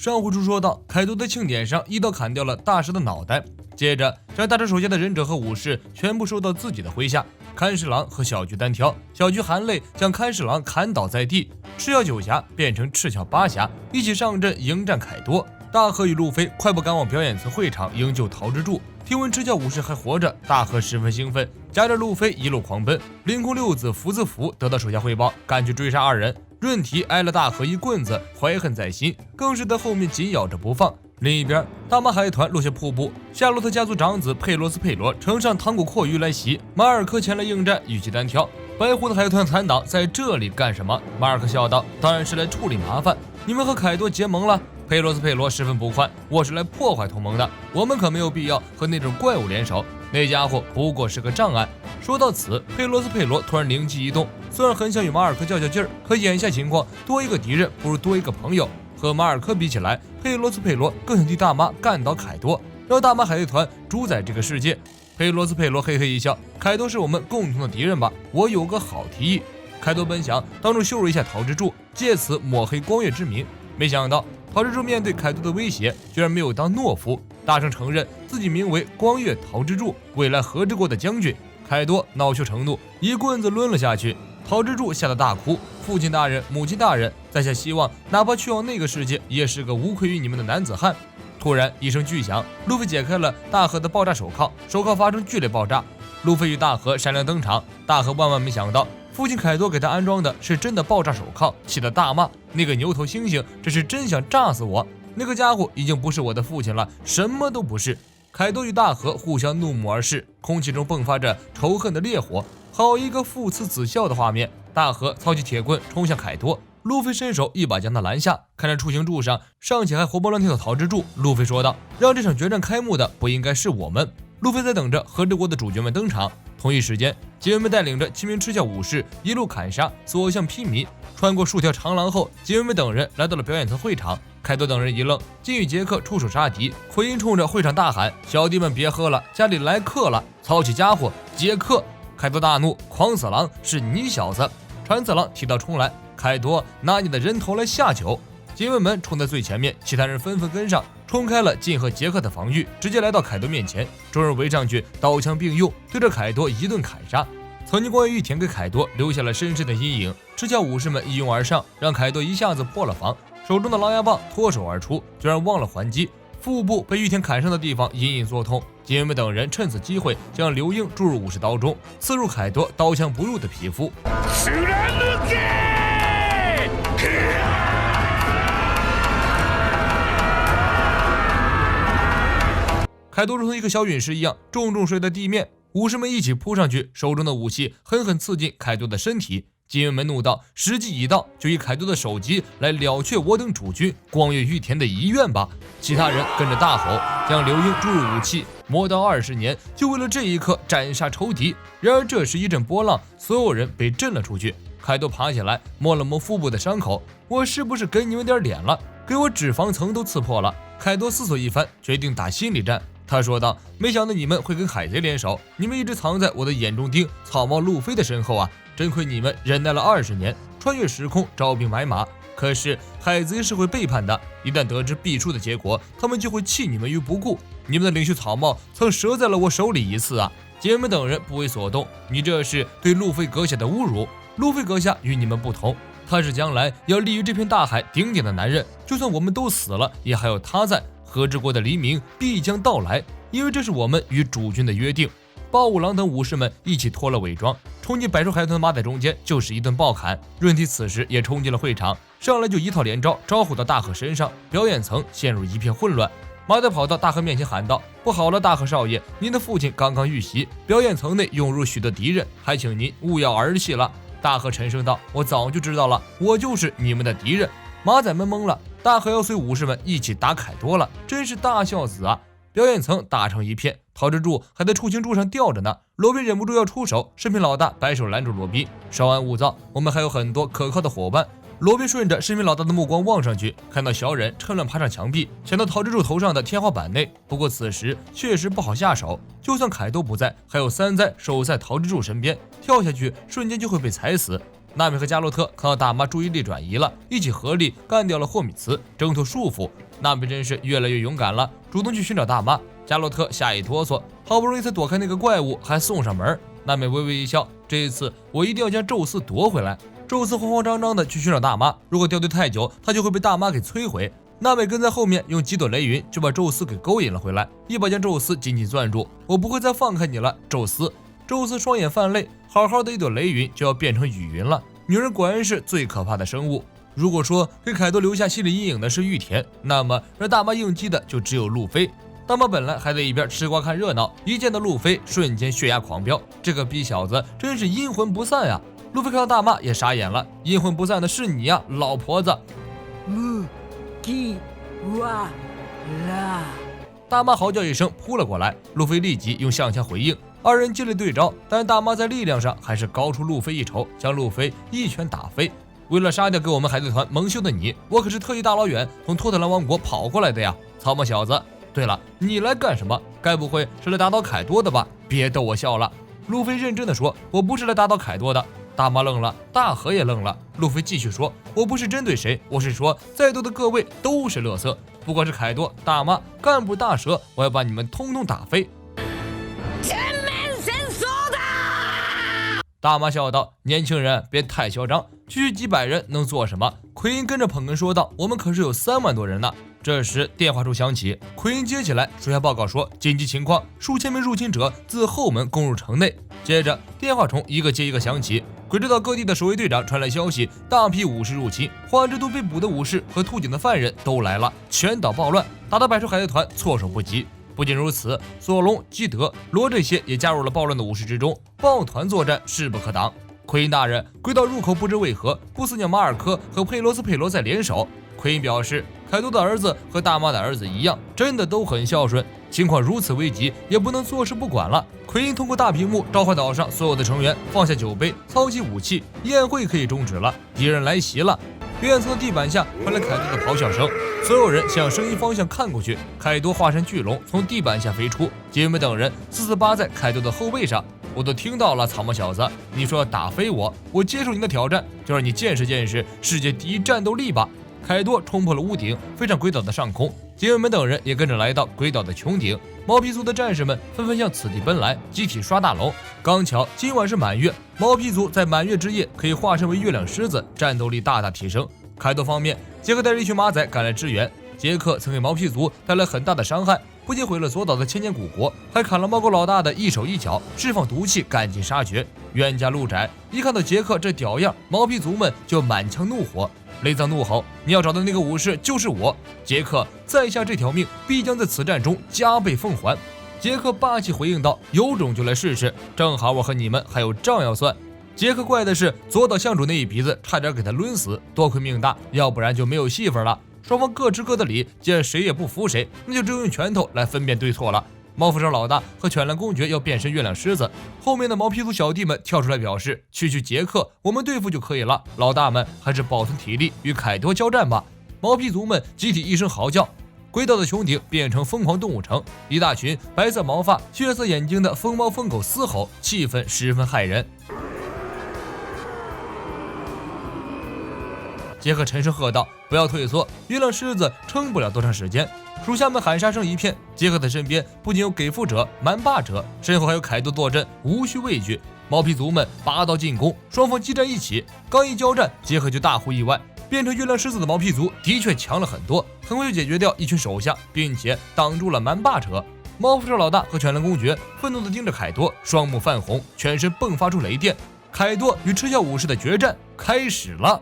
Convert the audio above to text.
上回书说到，凯多在庆典上一刀砍掉了大蛇的脑袋，接着将大蛇手下的忍者和武士全部收到自己的麾下。看侍郎和小菊单挑，小菊含泪将看侍郎砍倒在地，赤鞘九侠变成赤鞘八侠，一起上阵迎战凯多。大和与路飞快步赶往表演层会场营救桃之助。听闻赤鞘武士还活着，大和十分兴奋，夹着路飞一路狂奔。凌空六子福子福得到手下汇报，赶去追杀二人。润体挨了大和一棍子，怀恨在心，更是在后面紧咬着不放。另一边，大马海团落下瀑布，夏洛特家族长子佩罗斯佩罗乘上糖果阔鱼来袭，马尔科前来应战，与其单挑。白胡子海团残党在这里干什么？马尔科笑道：“当然是来处理麻烦。你们和凯多结盟了。”佩罗斯佩罗十分不宽：“我是来破坏同盟的，我们可没有必要和那种怪物联手。那家伙不过是个障碍。”说到此，佩罗斯佩罗突然灵机一动，虽然很想与马尔科较劲儿，可眼下情况，多一个敌人不如多一个朋友。和马尔科比起来，佩罗斯佩罗更想替大妈干倒凯多，让大马海贼团主宰这个世界。佩罗斯佩罗嘿嘿一笑：“凯多是我们共同的敌人吧？我有个好提议。”凯多本想当众羞辱一下桃之助，借此抹黑光月之名，没想到桃之助面对凯多的威胁，居然没有当懦夫，大声承认自己名为光月桃之助，未来和之国的将军。凯多恼羞成怒，一棍子抡了下去。桃之助吓得大哭：“父亲大人，母亲大人，在下希望哪怕去往那个世界，也是个无愧于你们的男子汉。”突然一声巨响，路飞解开了大和的爆炸手铐，手铐发生剧烈爆炸。路飞与大和闪亮登场，大和万万没想到，父亲凯多给他安装的是真的爆炸手铐，气得大骂：“那个牛头猩猩，这是真想炸死我！那个家伙已经不是我的父亲了，什么都不是。”凯多与大和互相怒目而视，空气中迸发着仇恨的烈火，好一个父慈子孝的画面。大和操起铁棍冲向凯多，路飞伸手一把将他拦下。看着出行柱上尚且还活蹦乱跳的桃之助，路飞说道：“让这场决战开幕的不应该是我们。”路飞在等着和之国的主角们登场。同一时间，警卫们带领着7名赤鞘武士一路砍杀，所向披靡。穿过数条长廊后，警卫们等人来到了表演层会场。凯多等人一愣，竟与杰克出手杀敌。奎因冲着会场大喊：“小弟们别喝了，家里来客了！操起家伙！”杰克！凯多大怒：“狂死狼，是你小子！”传子狼提刀冲来，凯多拿你的人头来下酒。警卫们冲在最前面，其他人纷纷跟上，冲开了金和杰克的防御，直接来到凯多面前。众人围上去，刀枪并用，对着凯多一顿砍杀。曾经光月玉田给凯多留下了深深的阴影，赤鞘武士们一拥而上，让凯多一下子破了防。手中的狼牙棒脱手而出，居然忘了还击，腹部被玉田砍伤的地方隐隐作痛。警卫们等人趁此机会将刘英注入武士刀中，刺入凯多刀枪不入的皮肤。凯多如同一个小陨石一样重重摔在地面，武士们一起扑上去，手中的武器狠狠刺进凯多的身体。警卫们怒道：“时机已到，就以凯多的首级来了却我等主君光月玉田的遗愿吧！”其他人跟着大吼，将刘英注入武器，磨刀20年，就为了这一刻斩杀仇敌。然而这时一阵波浪，所有人被震了出去。凯多爬起来，摸了摸腹部的伤口：“我是不是给你们点脸了？给我脂肪层都刺破了。”凯多思索一番，决定打心理战。他说道：“没想到你们会跟海贼联手，你们一直藏在我的眼中钉草帽路飞的身后啊！真亏你们忍耐了20年，穿越时空招兵买马。可是海贼是会背叛的，一旦得知必输的结果，他们就会弃你们于不顾。你们的领袖草帽曾折在了我手里一次啊！”警卫们等人不为所动：“你这是对路飞阁下的侮辱。路飞阁下与你们不同，他是将来要立于这片大海顶点的男人，就算我们都死了，也还有他在。和之国的黎明必将到来，因为这是我们与主君的约定。”暴五郎等武士们一起脱了伪装，冲进百兽海豚的马仔中间，就是一顿暴砍。润体此时也冲进了会场，上来就一套连招招呼到大和身上，表演层陷入一片混乱。马仔跑到大和面前喊道：“不好了，大和少爷，您的父亲刚刚遇袭，表演层内涌入许多敌人，还请您勿要儿戏了。”大和沉声道：“我早就知道了，我就是你们的敌人。”马仔们懵了，大和要随武士们一起打凯多了，真是大孝子啊！表演层打成一片，桃之助还在出行柱上吊着呢。罗宾忍不住要出手，士兵老大摆手拦住罗宾：“稍安勿躁，我们还有很多可靠的伙伴。”罗宾顺着士兵老大的目光望上去，看到小忍趁乱爬上墙壁，抢到桃之助头上的天花板内。不过此时确实不好下手，就算凯多不在，还有三灾守在桃之助身边，跳下去瞬间就会被踩死。娜美和加洛特看到大妈注意力转移了，一起合力干掉了霍米茨，挣脱束缚。娜美真是越来越勇敢了，主动去寻找大妈。加洛特吓一哆嗦，好不容易才躲开那个怪物，还送上门。娜美微微一笑，这一次我一定要将宙斯夺回来。宙斯慌慌张张的去寻找大妈，如果掉队太久，他就会被大妈给摧毁。娜美跟在后面，用几朵雷云就把宙斯给勾引了回来，一把将宙斯紧紧攥住。我不会再放开你了，宙斯。宙斯双眼泛泪，好好的一朵雷云就要变成雨云了。女人果然是最可怕的生物。如果说给凯多留下心理阴影的是玉田，那么让大妈应激的就只有路飞。大妈本来还在一边吃瓜看热闹，一见到路飞，瞬间血压狂飙，这个逼小子真是阴魂不散啊！路飞看到大妈也傻眼了，阴魂不散的是你呀，老婆子！大妈嚎叫一声扑了过来，路飞立即用象枪回应，二人接力对招，但是大妈在力量上还是高出路飞一筹，将路飞一拳打飞。为了杀掉给我们海贼团蒙羞的你，我可是特意大老远从托特兰王国跑过来的呀，草莽小子！对了，你来干什么？该不会是来打倒凯多的吧？别逗我笑了。路飞认真的说，我不是来打倒凯多的。大妈愣了，大河也愣了。路飞继续说，我不是针对谁，我是说在座的各位都是垃圾，不管是凯多、大妈、干部、大蛇，我要把你们通通打飞。大妈笑道，年轻人别太嚣张，区区几百人能做什么？奎因跟着捧哏说道，我们可是有3万多人呢。这时电话柱响起，奎因接起来，属下报告说，紧急情况，数千名入侵者自后门攻入城内。接着电话虫一个接一个响起，鬼之岛各地的守卫队长传来消息，大批武士入侵，花之都被捕的武士和兔井的犯人都来了，全岛暴乱，打得百兽海贼团措手不及。不仅如此，索隆、基德、罗这些也加入了暴乱的武士之中，抱团作战势不可挡。奎因大人，鬼岛入口不知为何不死鸟马尔科和佩罗斯佩罗在联手。奎因表示，凯多的儿子和大妈的儿子一样，真的都很孝顺。情况如此危急，也不能坐视不管了。奎因通过大屏幕召唤岛上所有的成员，放下酒杯，操起武器，宴会可以终止了。敌人来袭了。表演层的地板下传来凯多的咆哮声，所有人向声音方向看过去，凯多化身巨龙从地板下飞出，杰们等人四四扒在凯多的后背上。我都听到了，草帽小子，你说要打飞我，我接受你的挑战，就让你见识见识世界第一战斗力吧。凯多冲破了屋顶，飞上鬼岛的上空，杰们等人也跟着来到鬼岛的穹顶。毛皮族的战士们纷纷向此地奔来，集体刷大龙。刚巧今晚是满月，毛皮族在满月之夜可以化身为月亮狮子，战斗力大大提升。凯多方面，杰克带着一群马仔赶来支援。杰克曾给毛皮族带来很大的伤害，不仅毁了左岛的千年古国，还砍了猫狗老大的一手一脚，释放毒气，赶尽杀绝。冤家路窄，一看到杰克这屌样，毛皮族们就满腔怒火。雷藏怒吼：“你要找的那个武士就是我，杰克！在下这条命必将在此战中加倍奉还。”杰克霸气回应道：“有种就来试试，正好我和你们还有账要算。”杰克怪的是左岛相主那一鼻子，差点给他抡死，多亏命大，要不然就没有戏份了。双方各吃各的理，既然谁也不服谁，那就只有用拳头来分辨对错了。毛夫少老大和犬蓝公爵要变身月亮狮子，后面的毛皮族小弟们跳出来表示，区杰克我们对付就可以了，老大们还是保存体力与凯多交战吧。毛皮族们集体一声嚎叫，鬼岛的穹顶变成疯狂动物城，一大群白色毛发血色眼睛的疯猫疯狗嘶吼，气氛十分骇人。杰克沉声喝道：“不要退缩，月亮狮子撑不了多长时间。”属下们喊杀声一片。杰克的身边不仅有给付者、蛮霸者，身后还有凯多坐镇，无需畏惧。毛皮族们拔刀进攻，双方激战一起。刚一交战，杰克就大呼意外，变成月亮狮子的毛皮族的确强了很多，很快就解决掉一群手下，并且挡住了蛮霸者。猫夫少老大和犬蓝公爵愤怒地盯着凯多，双目泛红，全身迸发出雷电。凯多与赤鞘武士的决战开始了。